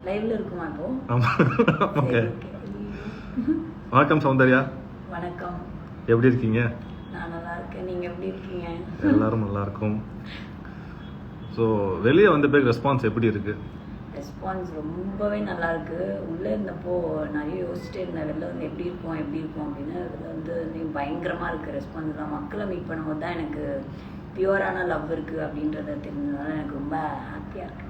லைவ்ல இருக்குமா இப்போ? ஆமா. ஓகே. சரி, okay. வணக்கம் சௌந்தர்யா. வணக்கம். எப்படி இருக்கீங்க? நான் நல்லா இருக்கேன். நீங்க எப்படி இருக்கீங்க? எல்லாரும் நல்லா இருக்கும். ஸோ வெளியே வந்த பிறகு ரெஸ்பான்ஸ் எப்படி இருக்கு? ரெஸ்பான்ஸ் ரொம்பவே நல்லா இருக்கு. உள்ள இருந்தப்போ நிறைய யோசிச்சுட்டே இருந்தேன், வெளில வந்து எப்படி இருக்கும் அப்படின்னு. அதில் வந்து பயங்கரமா இருக்கு ரெஸ்பான்ஸ் தான். மக்களை மீட் பண்ணும்போது தான் எனக்கு பியூரான லவ் இருக்கு அப்படின்றத தெரிஞ்சதுனால எனக்கு ரொம்ப ஹாப்பியா இருக்கு.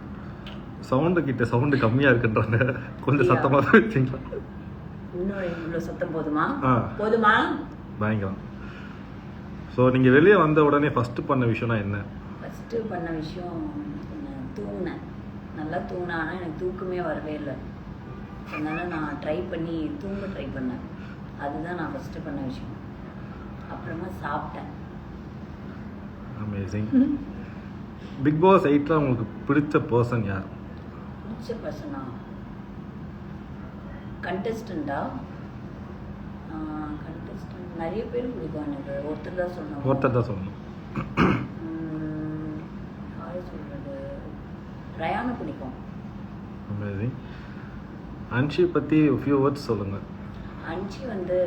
சவுண்டு கம்மியா இருக்குன்றாங்க, கொஞ்சம் சத்தமா வச்சுங்களா? இன்னும் இவ்வளோ சத்தம் போதுமா? ஆ. போதுமா? பயங்கரம். ஸோ நீங்கள் வெளியே வந்த உடனே ஃபஸ்ட்டு பண்ண விஷயம்னா என்ன? ஃபஸ்ட்டு பண்ண விஷயம் தூங்கினேன். நல்லா தூங்கினேன். ஆனால் எனக்கு தூக்கமே வரவே இல்லை. அதனால் நான் ட்ரை பண்ணேன். அதுதான் நான் ஃபஸ்ட்டு பண்ண விஷயம். அப்புறமா சாப்பிட்டேன். அமேசிங். பிக் பாஸ் 8ல உங்களுக்கு பிடிச்ச பர்சன் யார்? பிடிச்ச பர்சனா? கண்டஸ்டண்டா? கண்டஸ்டன்ட் நிறைய பேர் பிடிக்கும் எனக்கு. ஒருத்தர் தான் சொல்லணும். யாரை சொல்கிறது? ரயானை பிடிக்கும். அமேசிங். அன்ஷி பற்றி ஃபியூ வேர்ட்ஸ் சொல்லுங்கள். அன்ஷி வந்து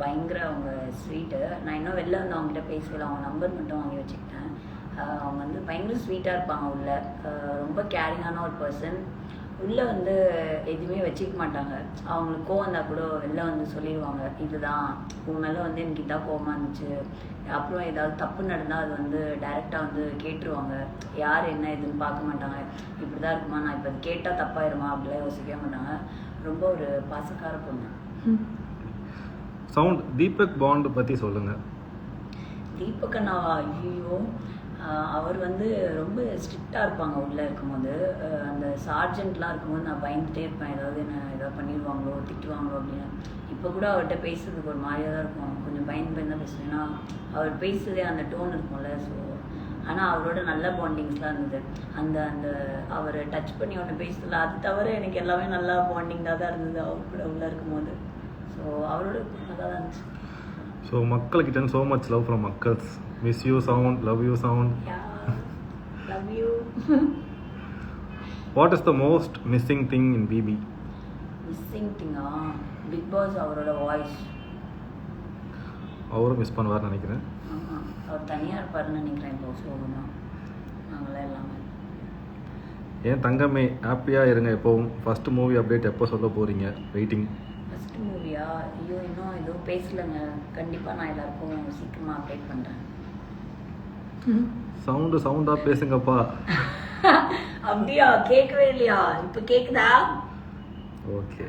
பயங்கர அவங்க ஸ்வீட்டு. நான் இன்னும் வெளில வந்து அவங்ககிட்ட பேசல, அவங்க நம்பர் மட்டும் வாங்கி வச்சுக்கிட்டேன். அவங்க வந்து பயங்கர ஸ்வீட்டாக இருப்பாங்க. உள்ள ரொம்ப கேரிங்கான ஒரு பர்சன். உள்ளே வந்து எதுவுமே வச்சுக்க மாட்டாங்க. அவங்களுக்கு கோவம் இருந்தால் கூட வெளில வந்து சொல்லிடுவாங்க, இதுதான் உன் மேலே வந்து எனக்கு இதான் கோவமாக இருந்துச்சு. அப்புறம் ஏதாவது தப்பு நடந்தால் அது வந்து டைரெக்டாக வந்து கேட்டுருவாங்க. யார் என்ன எதுன்னு பார்க்க மாட்டாங்க. இப்படி தான் இருக்குமா, நான் இப்போ கேட்டால் தப்பாயிருமா அப்படிலாம் யோசிக்கவே மாட்டாங்க. ரொம்ப ஒரு பாசக்கார பொண்ணு. சவுண்ட் தீபக் பாண்ட் பற்றி சொல்லுங்கள். தீபக் அண்ணாவா? ஐயோ, அவர் வந்து ரொம்ப ஸ்ட்ரிக்டாக இருப்பாங்க உள்ளே இருக்கும்போது. அந்த சார்ஜென்ட்லாம் இருக்கும்போது நான் பயந்துகிட்டே இருப்பேன், ஏதாவது பண்ணிடுவாங்களோ திட்டுவாங்களோ அப்படின்னு. இப்போ கூட அவர்கிட்ட பேசுறதுக்கு ஒரு மாதிரியாக தான் இருக்கும். கொஞ்சம் பயந்து தான் பேசுவேன். ஏன்னா அவர் பேசுறதே அந்த டோன் இருக்கும்ல. ஸோ ஆனால் அவரோட நல்ல பாண்டிங்ஸ்லாம் இருந்தது. அந்த அந்த அவர் டச் பண்ணி ஒன்று பேசுறதுல அது தவிர எனக்கு எல்லாமே நல்லா பாண்டிங்காக தான் இருந்தது அவர் கூட உள்ளே இருக்கும்போது. ஸோ அவரோட நல்லா தான் இருந்துச்சு. ஸோ மக்கள்கிட்ட so much love from மக்கள்ஸ். Miss you sound, love you sound. Love you. What is the most missing thing in BB? Missing திங்கா? பிக் பாஸ் அவரோட வாய்ஸ். அவரும் மிஸ் பண்ணுவார்னு நினைக்கிறேன். ஆமாம், அவர் தனியாக இருப்பாருன்னு நினைக்கிறேன். இப்போ சோகமாக நாங்களாம் எல்லாமே. ஏன் தங்கமே ஹாப்பியாக இருங்க எப்போவும். ஃபஸ்ட்டு மூவி அப்டேட் எப்போ சொல்ல போகிறீங்க? வெயிட்டிங். ஃபஸ்ட்டு மூவியா? ஐயோ, இன்னும் எதுவும் பேசலைங்க. கண்டிப்பாக நான் எல்லாருக்கும் சீக்கிரமாக அப்டேட் பண்ணுறேன். சவுண்டாக பேசுங்கப்பா. அப்படியா? கேட்கவே இல்லையா? இப்போ கேட்குதா? ஓகே.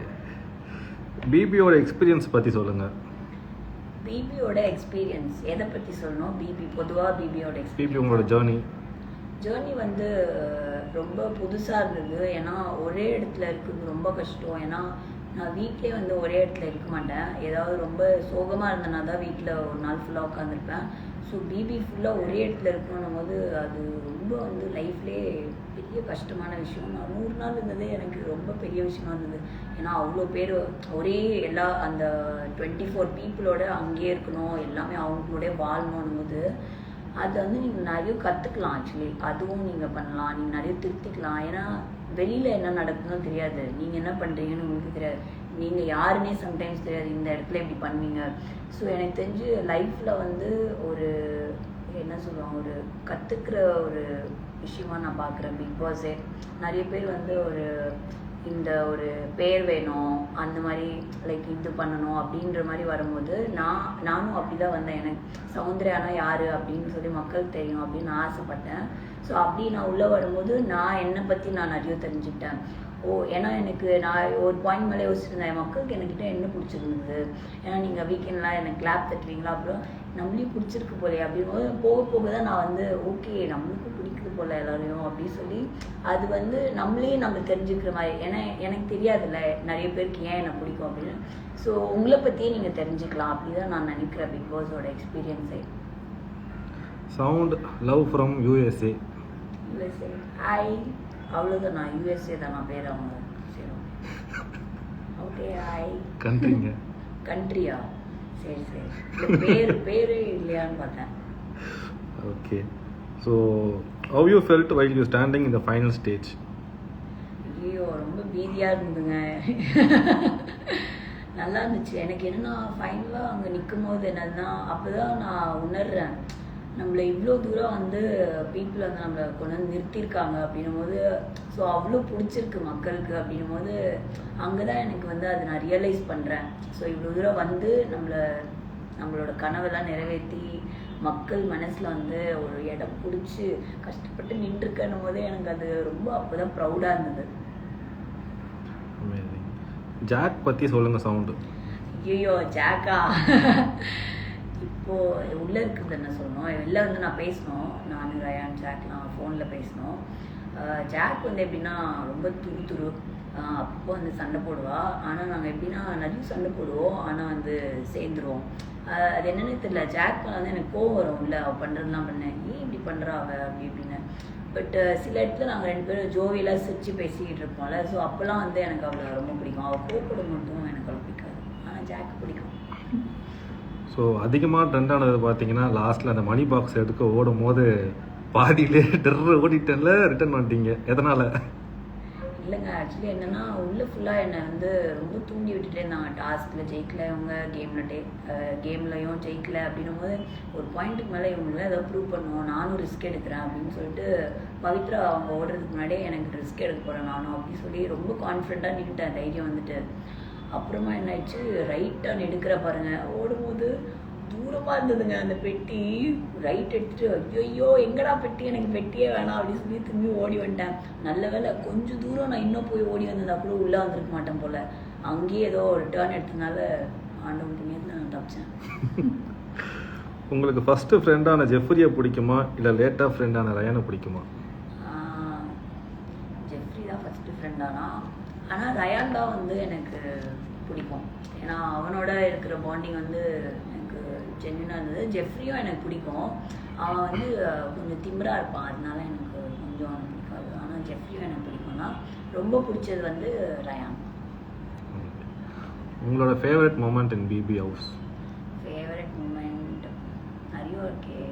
பிபியோட எக்ஸ்பீரியன்ஸ் பற்றி சொல்லுங்கள். பிபியோட எக்ஸ்பீரியன்ஸ் எதை பற்றி சொல்லணும்? பொதுவாக பிபியோட பிபி உங்களோட ஜேர்னி வந்து ரொம்ப புதுசாக இருந்தது. ஏன்னா ஒரே இடத்துல இருக்கிறது ரொம்ப கஷ்டம். ஏன்னா நான் வீட்டிலே வந்து ஒரே இடத்துல இருக்க மாட்டேன். ஏதாவது ரொம்ப சோகமாக இருந்தேன்னா தான் வீட்டில் ஒரு நாள் ஃபுல்லாக உட்காந்துருப்பேன். ஸோ பிபி ஃபுல்லாக ஒரே இடத்துல இருக்கணும் போது அது ரொம்ப வந்து லைஃப்லேயே பெரிய கஷ்டமான விஷயம். நான் 100 நாள் இருந்ததே எனக்கு ரொம்ப பெரிய விஷயமா இருந்தது. ஏன்னா அவ்வளோ பேர் ஒரே அந்த 24 பீப்புளோட அங்கேயே இருக்கணும், எல்லாமே அவங்களோட வாழணும் போது அது வந்து நீங்கள் நிறைய கற்றுக்கலாம். ஆக்சுவலி அதுவும் நீங்கள் பண்ணலாம், நீங்கள் நிறைய திருத்திக்கலாம். ஏன்னா வெளியில் என்ன நடக்குன்னு தெரியாது, நீங்கள் என்ன பண்ணுறீங்கன்னு உங்களுக்கு தெரியாது, நீங்கள் யாருன்னே சம்டைம்ஸ் தெரியாது, இந்த இடத்துல இப்படி பண்ணுவீங்க. ஸோ எனக்கு தெரிஞ்சு லைஃப்பில் வந்து ஒரு என்ன சொல்லுவாங்க, ஒரு கற்றுக்கிற ஒரு விஷயமா நான் பார்க்குறேன் பிக் பாஸே. நிறைய பேர் வந்து இந்த ஒரு பேர் வேணும், அந்த மாதிரி லைக் இது பண்ணணும் அப்படின்ற மாதிரி வரும்போது நானும் அப்படி தான் வந்தேன். எனக்கு சௌந்தர்யானா யார் அப்படின்னு சொல்லி மக்களுக்கு தெரியும் அப்படின்னு நான் ஆசைப்பட்டேன். ஸோ அப்படி நான் உள்ளே வரும்போது நான் என்னை பற்றி நான் நிறைய தெரிஞ்சுக்கிட்டேன். ஏன்னா நான் ஒரு பாயிண்ட் மேலே யோசிச்சிருந்தேன், மக்களுக்கு என்கிட்ட என்ன பிடிச்சிருந்தது. ஏன்னா நீங்கள் வீக்கெண்ட்லாம் எனக்கு கிளாப் தட்டுவீங்களா, அப்புறம் நம்மளையும் பிடிச்சிருக்கு போலே அப்படின்னு போக போக தான் நான் வந்து ஓகே நம்மளுக்கும் பிடிக்குது போல எல்லாரையும் அப்படின்னு சொல்லி அது வந்து நம்ம தெரிஞ்சுக்கிற மாதிரி. ஏன்னா எனக்கு தெரியாதுல்ல நிறைய பேருக்கு ஏன் எனக்கு பிடிக்கும் அப்படின்னு. ஸோ உங்களை பற்றியே நீங்கள் தெரிஞ்சுக்கலாம் அப்படிதான் நான் நினைக்கிறேன் பிக் பாஸோட எக்ஸ்பீரியன்ஸே. Sound love from USA. Hi, அவ்வளோதான். நான் யூஎஸ்ஏ தான் நான் பேர். அவங்க சரி ஓகே. ஹாய். கண்ட்ரியா? சரி பேரு இல்லையான்னு பார்த்தேன். Okay. So how you felt while you standing in the final stage? ஐயோ, ரொம்ப ரொம்ப பீதியாக இருந்ததுங்க. நல்லா இருந்துச்சு. எனக்கு என்னன்னா ஃபைனலாக அங்கே நிற்கும் போது என்னதுன்னா அப்போ தான் நான் உணர்றேன், நம்மளை இவ்வளோ தூரம் வந்து பீப்புள் வந்து நம்மளை கொண்டு வந்து நிறுத்தியிருக்காங்க அப்படின்னும் போது, ஸோ அவ்வளோ பிடிச்சிருக்கு மக்களுக்கு அப்படின்னும் போது அங்கே தான் எனக்கு வந்து அதை நான் ரியலைஸ் பண்ணுறேன். ஸோ இவ்வளோ தூரம் வந்து நம்மளோட கனவெல்லாம் நிறைவேற்றி மக்கள் மனசில் வந்து ஒரு இடம் பிடிச்சி கஷ்டப்பட்டு நின்றுருக்கணும் போதே எனக்கு அது ரொம்ப அப்போ தான் ப்ரௌடாக இருந்தது. ஜாக் பற்றி சொல்லுங்கள் சவுண்டு. ஐயோ ஜாக்கா, இப்போது உள்ளே இருக்கிறது என்ன சொல்லணும், வெளில வந்து நான் பேசணும், நான் ரயான் ஜாக்லாம் ஃபோனில் பேசணும். ஜாக் வந்து எப்படின்னா ரொம்ப துரு அப்போ வந்து சண்டை போடுவா. ஆனால் நாங்கள் எப்படின்னா நிறைய சண்டை போடுவோம், ஆனால் வந்து சேர்ந்துருவோம். அது என்னன்னு தெரியல, ஜாக் வந்து எனக்கு கோவம் வரும், இல்லை அவள் பண்ணுறதுலாம் பண்ணேன், ஏன் இப்படி பண்ணுறா அவள் அப்படி இப்படின்னு. பட் சில இடத்துல நாங்கள் 2 பேரும் ஜோவியெல்லாம் சிரிச்சு பேசிக்கிட்டு இருப்போம்ல, ஸோ அப்போல்லாம் வந்து எனக்கு அவளை ரொம்ப பிடிக்கும். அவள் கோப்பட மட்டும் எனக்கு அவளை பிடிக்காது, ஆனால் ஜாக் பிடிக்கும். ஸோ அதிகமாக ட்ரெண்ட் ஆனது பார்த்தீங்கன்னா லாஸ்ட்டில் அந்த மணி பாக்ஸ் எடுக்க ஓடும் போது பாதியிலே ஓடிட்டேன்ல ரிட்டர்ன் பண்ணிட்டீங்க, எதனால்? இல்லைங்க, ஆக்சுவலி என்னென்னா உள்ளே ஃபுல்லாக என்னை வந்து ரொம்ப தூண்டி விட்டுட்டே இருந்தாங்க. டாஸ்கில் ஜெயிக்கல இவங்க, கேம்லையும் ஜெயிக்கல அப்படின்னும் போது ஒரு பாயிண்ட்டுக்கு மேலே இவங்களும் ஏதாவது ப்ரூவ் பண்ணுவோம், நானும் ரிஸ்க் எடுக்கிறேன் அப்படின்னு சொல்லிட்டு பவித்ரா அவங்க ஓடுறதுக்கு முன்னாடியே எனக்கு ரிஸ்க் எடுக்க போகிறேன் நானும் அப்படின்னு சொல்லி ரொம்ப கான்ஃபிடென்ட்டாக நின்றுட்டேன், தைரியம் வந்துட்டு. அப்புறமா என்ன ஆயிடுச்சு, ரைட் டர்ன் எடுக்கிற பாருங்க, ஓடும்போது தூரமாக இருந்ததுங்க அந்த பெட்டி. ரைட் எடுத்துட்டு ஐயோ எங்கடா பெட்டி, எனக்கு பெட்டியே வேணாம் அப்படின்னு சொல்லி திரும்பி ஓடி வந்துட்டேன். நல்ல வேலை கொஞ்சம் தூரம் நான் இன்னும் போய் ஓடி வந்ததா கூட உள்ளே வந்திருக்க மாட்டேன் போல். அங்கேயே ஏதோ ஒரு டேர்ன் எடுத்ததுனால ஆண்டவன் புண்ணியத்தில் நான் தப்பிச்சேன். உங்களுக்கு ஃபஸ்ட்டு ஃப்ரெண்டான ஜெஃப்ரியை பிடிக்குமா இல்லை லேட்டாக ஃப்ரெண்டான ரயானை பிடிக்குமா? ஜெஃப்ரி தான் ஃபஸ்ட்டு ஃப்ரெண்டானா, ஆனால் ரயான் தான் வந்து எனக்கு பிடிக்கும். ஏன்னா அவனோட இருக்கிற பாண்டிங் வந்து எனக்கு ஜென்யூனாக இருந்தது. ஜெஃப்ரியும் எனக்கு பிடிக்கும், அவன் வந்து கொஞ்சம் திமிராக இருப்பான், அதனால எனக்கு கொஞ்சம் பிடிக்காது. ஆனால் ஜெஃப்ரியும் எனக்கு பிடிக்கும்னா ரொம்ப பிடிச்சது வந்து ரயான். உங்களோட ஃபேவரட் மூமெண்ட் இன் பிபி ஹவுஸ்? ஃபேவரட் மூமெண்ட் நிறைய இருக்கே,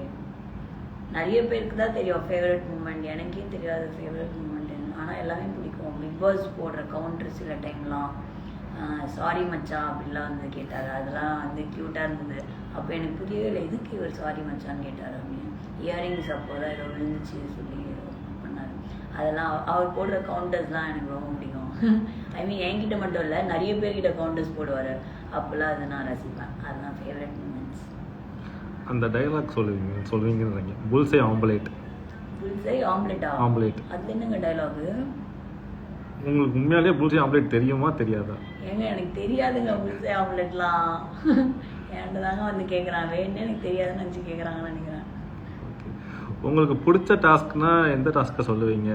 நிறைய பேருக்கு தான் தெரியும் ஃபேவரட் மூமெண்ட், எனக்கே தெரியாது ஃபேவரட் மூமெண்ட். ஆனால் எல்லாமே பிடிக்கும். பிக் பாஸ் போடுற கவுண்டர் சில டைம்லாம் சாரி மச்சா அப்படிலாம் வந்து கேட்டார், அதெல்லாம் வந்து க்யூட்டாக இருந்தது. அப்போ எனக்கு புரியவே இல்லை எதுக்கு இவர் சாரி மச்சான்னு கேட்டார் அப்படின்னு. இயரிங்ஸ் அப்போ தான் ஏதோ விழுந்துச்சு சொல்லி பண்ணார். அதெல்லாம் அவர் போடுற கவுண்டர்ஸ்லாம் எனக்கு ரொம்ப பிடிக்கும். ஐ மீன் என்கிட்ட மட்டும் இல்லை, நிறைய பேர்கிட்ட கவுண்டர்ஸ் போடுவார், அப்போல்லாம் அதை நான் ரசிப்பேன். அதுதான் ஃபேவரட் மூமெண்ட்ஸ். அந்த டைலாக் சொல்லுவீங்கன்னு புல்சை ஆம்லேட். புல்சை ஆம்லேட்டா? ஆம்லேட் அது என்னங்க டைலாகு? உங்களுக்கு உண்மையாலே புல்சை ஆம்லேட் தெரியுமா தெரியாதா? ஏங்க எனக்கு தெரியாதுங்க புல்சை ஆம்லேட்லாம். என்கிட்ட தாங்க வந்து கேட்குறான், வேணுன்னு எனக்கு தெரியாதுன்னு நினச்சி கேட்குறாங்கன்னு நினைக்கிறேன். உங்களுக்கு பிடிச்ச டாஸ்க்னா எந்த டாஸ்க்கை சொல்லுவீங்க?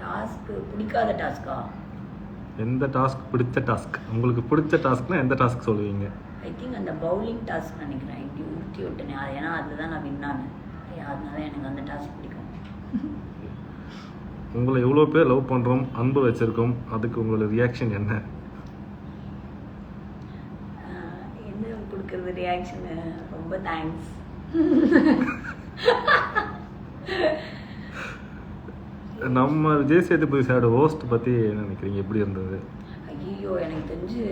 டாஸ்க்கு பிடிக்காத டாஸ்க்கா? எந்த டாஸ்க் பிடிச்ச டாஸ்க்? உங்களுக்கு பிடிச்ச டாஸ்க்னா எந்த டாஸ்க் சொல்லுவீங்க? ஐ திங்க் அந்த பவுலிங் டாஸ்க் நினைக்கிறேன், இப்படி ஊற்றி விட்டேனே அது, ஏன்னா அதுதான் நான் வின்னானு, அதனால எனக்கு அந்த டாஸ்க் பிடிக்கும். உங்களை எவ்வளோ பேர் லவ் பண்ணுறோம், அன்பு வச்சுருக்கோம், அதுக்கு உங்களோட ரியாக்ஷன் என்ன? என்ன கொடுக்குறது ரியாக்ஷனு? ரொம்ப தேங்க்ஸ். நம்ம விஜய் சேதுபதி சாரோட ஹோஸ்ட் பற்றி என்ன நினைக்கிறீங்க, எப்படி இருந்தது? ஐயோ எனக்கு தெரிஞ்சு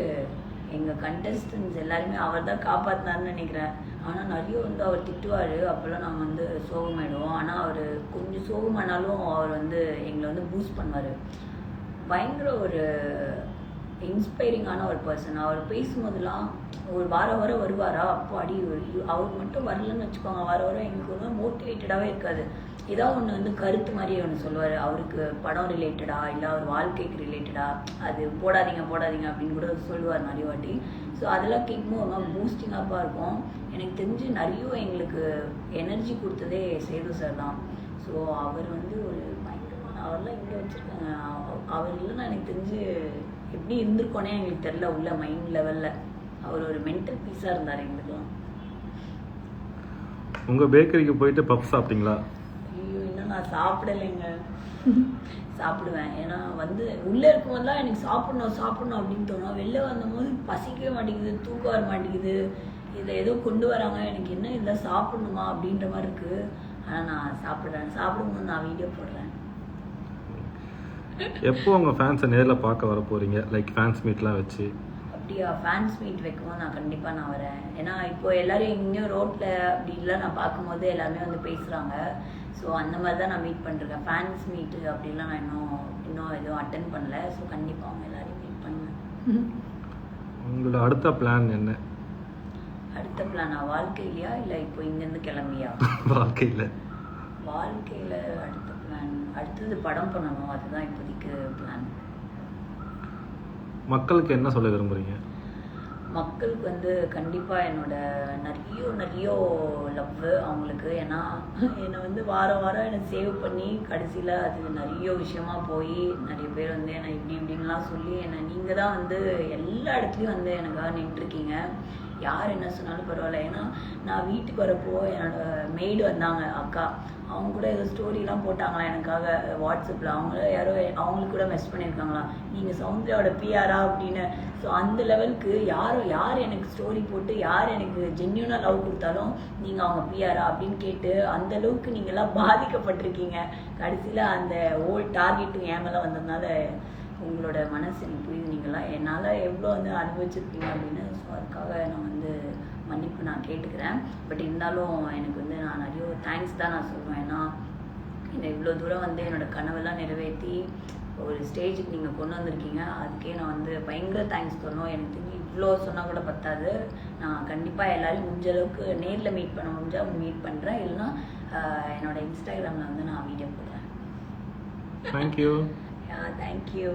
எங்கள் கண்டஸ்டன்ஸ் எல்லாருமே அவர் தான் காப்பாற்றினார்னு நினைக்கிறேன். ஆனால் நிறைய வந்து அவர் திட்டுவார், அப்போல்லாம் நாங்கள் வந்து சோகமாயிடுவோம். ஆனால் அவர் கொஞ்சம் சோகமானாலும் அவர் வந்து எங்களை வந்து பூஸ்ட் பண்ணுவார். பயங்கர ஒரு இன்ஸ்பைரிங்கான ஒரு பர்சன். அவர் பேசும்போதெல்லாம் ஒரு வாரம் வருவாரா, அப்போ அடி அவர் மட்டும் வரலன்னு வச்சுக்கோங்க, வாரம் எங்களுக்கு ஒரு மோட்டிவேட்டடாகவே இருக்காது. ஏதாவது ஒன்று வந்து கருத்து மாதிரியே ஒன்று சொல்லுவார், அவருக்கு படம் ரிலேட்டடா இல்லை அவர் வாழ்க்கைக்கு ரிலேட்டடா, அது போடாதீங்க அப்படின்னு கூட சொல்லுவார் நிறைய வாட்டி. ஸோ அதெல்லாம் கேட்கும்போது ஒரு பூஸ்டிங்காக இருக்கும். எனக்கு தெரிஞ்சு நிறைய எங்களுக்கு எனர்ஜி கொடுத்ததே சேது சார் தான். ஸோ அவர் வந்து ஒரு பயங்கரமான, அவர்லாம் இங்கே வச்சுருக்காங்க, அவர் இல்லைன்னா எனக்கு தெரிஞ்சு எப்படி இருந்திருக்கோனே எங்களுக்கு தெரில, உள்ள மைண்ட் லெவலில் அவர் ஒரு மென்டல் பீஸாக இருந்தார் எங்களுக்குலாம். உங்கள் பேக்கரிக்கு போயிட்டு பப் சாப்பிட்டீங்களா? ஐயோ இன்னும் நான் சாப்பிடலைங்க. சாப்பிடுவேன், ஏன்னா வந்து உள்ளே இருக்கும்போதெல்லாம் எனக்கு சாப்பிடணும் அப்படின்னு தோணும். வெளில வந்தபோது பசிக்கவே மாட்டேங்குது, தூக்கம் வர மாட்டேங்குது, இதை ஏதோ கொண்டு வராங்க, எனக்கு என்ன இதெல்லாம் சாப்பிடணுமா அப்படின்ற மாதிரி இருக்குது. ஆனால் நான் சாப்பிடும்போது நான் வீடியோ போடுறேன். எப்போ உங்கள் ஃபேன்ஸை நேரில் பார்க்க வர போகிறீங்க, லைக் ஃபேன்ஸ் மீட்லாம் வச்சு? அப்படியா? ஃபேன்ஸ் மீட் வைக்கும்போது கண்டிப்பாக நான் வரேன். ஏன்னா இப்போ எல்லாரும் எங்கேயும் ரோட்டில் அப்படிலாம் நான் பார்க்கும்போது எல்லாருமே வந்து பேசுகிறாங்க. ஸோ அந்த மாதிரி தான் நான் மீட் பண்ணிருக்கேன். ஃபேன்ஸ் மீட்டு அப்படிலாம் நான் இன்னும் எதுவும் அட்டன் பண்ணல. ஸோ கண்டிப்பாக அவங்க எல்லாரையும் மீட் பண்ணுவேன். உங்களோட அடுத்த பிளான் என்ன? அடுத்த பிளானா? வாழ்க்கையிலையா இல்லை இப்போ இங்கேருந்து கிளம்பியா? வாழ்க்கையில் அடுத்த பிளான், அடுத்தது படம் பண்ணணும். அதுதான் இப்போதைக்கு பிளான். மக்களுக்கு என்ன சொல்ல விரும்புகிறீங்க? மக்களுக்கு வந்து கண்டிப்பாக என்னோட நிறைய லவ் அவங்களுக்கு. ஏன்னா என்னை வந்து வாரம் என்னை சேவ் பண்ணி கடைசியில் அது நிறைய விஷயமா போய் நிறைய பேர் வந்து என்னை இப்படின்லாம் சொல்லி என்னை நீங்கள் தான் வந்து எல்லா இடத்துலையும் வந்து எனக்காக நின்றுருக்கீங்க. யார் என்ன சொன்னாலும் பரவாயில்ல. ஏன்னா நான் வீட்டுக்கு வரப்போ என்னோட மெய்டு வந்தாங்க, அக்கா. அவங்க கூட ஏதோ ஸ்டோரிலாம் போட்டாங்களா எனக்காக வாட்ஸ்அப்பில். அவங்களுக்கு கூட மெசேஜ் பண்ணியிருக்காங்களா, நீங்கள் சௌந்தர்யாவோட பிஆரா அப்படின்னு. ஸோ அந்த லெவலுக்கு யார் எனக்கு ஸ்டோரி போட்டு யார் எனக்கு ஜென்யூனாக லவ் கொடுத்தாலும் நீங்கள் அவங்க பிஆரா அப்படின்னு கேட்டு அந்த அளவுக்கு நீங்கள்லாம் பாதிக்கப்பட்டிருக்கீங்க. கடைசியில் அந்த ஓல்ட் டார்கெட்டும் என் மேலே வந்ததுனால உங்களோட மனசு எனக்கு புரியுது. நீங்களாம் என்னால் எவ்வளோ வந்து அனுபவிச்சிருக்கீங்க அப்படின்னு. ஸோ அதுக்காக நான் வந்து மன்னிப்பு நான் கேட்டுக்கிறேன். பட் இருந்தாலும் எனக்கு வந்து நான் நிறைய தேங்க்ஸ் தான் நான் சொல்லுவேன். ஏன்னா என்னை இவ்வளோ தூரம் வந்து என்னோடய கனவெல்லாம் நிறைவேற்றி ஒரு ஸ்டேஜுக்கு நீங்கள் கொண்டு வந்திருக்கீங்க. அதுக்கே நான் வந்து பயங்கர தேங்க்ஸ் சொல்லணும். எனக்கு தெரிஞ்சு இவ்வளோ சொன்னால் கூட பத்தாது. நான் கண்டிப்பாக எல்லோரும் முடிஞ்ச அளவுக்கு நேரில் மீட் பண்ண முடிஞ்சால் மீட் பண்ணுறேன். இல்லைன்னா என்னோடய இன்ஸ்டாகிராமில் வந்து நான் வீடியோ போடுறேன். தேங்க்யூ. Thank you.